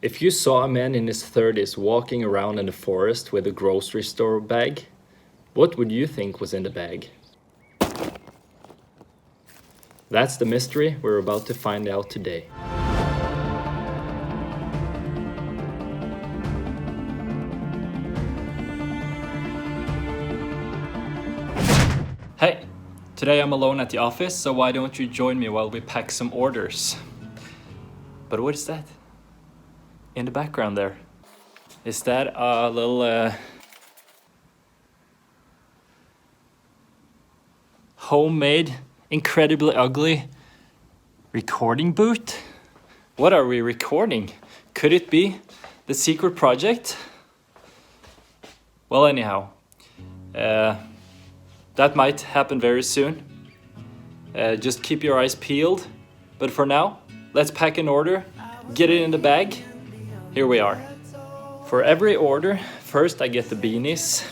If you saw a man in his 30s walking around in the forest with a grocery store bag, what would you think was in the bag? That's the mystery we're about to find out today. Hey, today I'm alone at the office, so why don't you join me while we pack some orders? But what is that? In the background there. Is that a little homemade, incredibly ugly recording booth? What are we recording? Could it be the secret project? Well, anyhow, that might happen very soon. Just keep your eyes peeled. But for now, let's pack an order, get it in the bag. Here we are. For every order, first I get the beanies,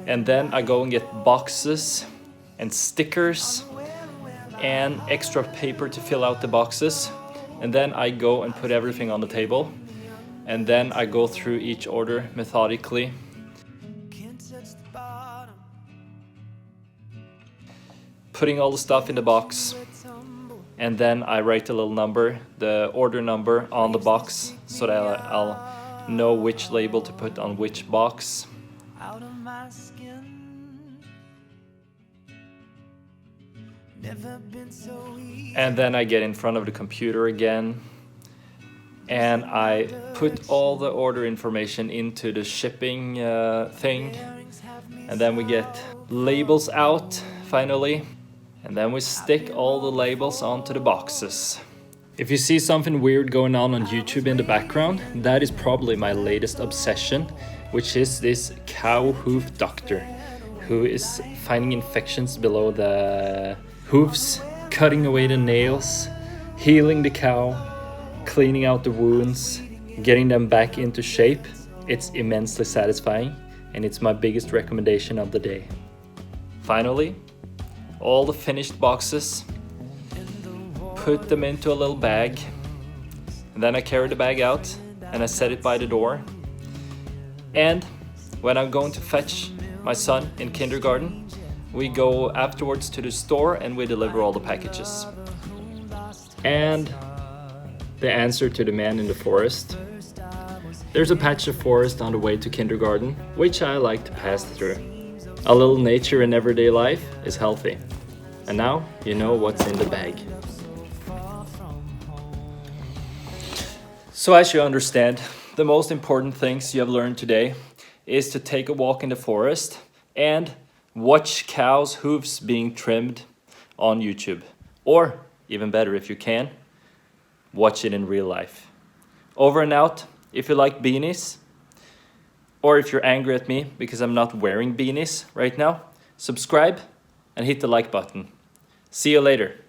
and then I go and get boxes and stickers and extra paper to fill out the boxes. And then I go and put everything on the table. And then I go through each order methodically. Putting all the stuff in the box. And then I write a little number, the order number on the box, so that I'll know which label to put on which box. And then I get in front of the computer again and I put all the order information into the shipping thing, and then we get labels out finally. And then we stick all the labels onto the boxes. If you see something weird going on YouTube in the background, that is probably my latest obsession, which is this cow hoof doctor who is finding infections below the hoofs, cutting away the nails, healing the cow, cleaning out the wounds, getting them back into shape. It's immensely satisfying, and it's my biggest recommendation of the day. Finally, all the finished boxes, put them into a little bag, and then I carry the bag out and I set it by the door. And when I'm going to fetch my son in kindergarten, we go afterwards to the store and we deliver all the packages. And the answer to the man in the forest: there's a patch of forest on the way to kindergarten, which I like to pass through. A little nature in everyday life is healthy. And now you know what's in the bag. So as you understand, the most important things you have learned today is to take a walk in the forest and watch cows' hooves being trimmed on YouTube. Or, even better if you can, watch it in real life. Over and out. If you like beanies, or if you're angry at me because I'm not wearing beanies right now, subscribe and hit the like button. See you later.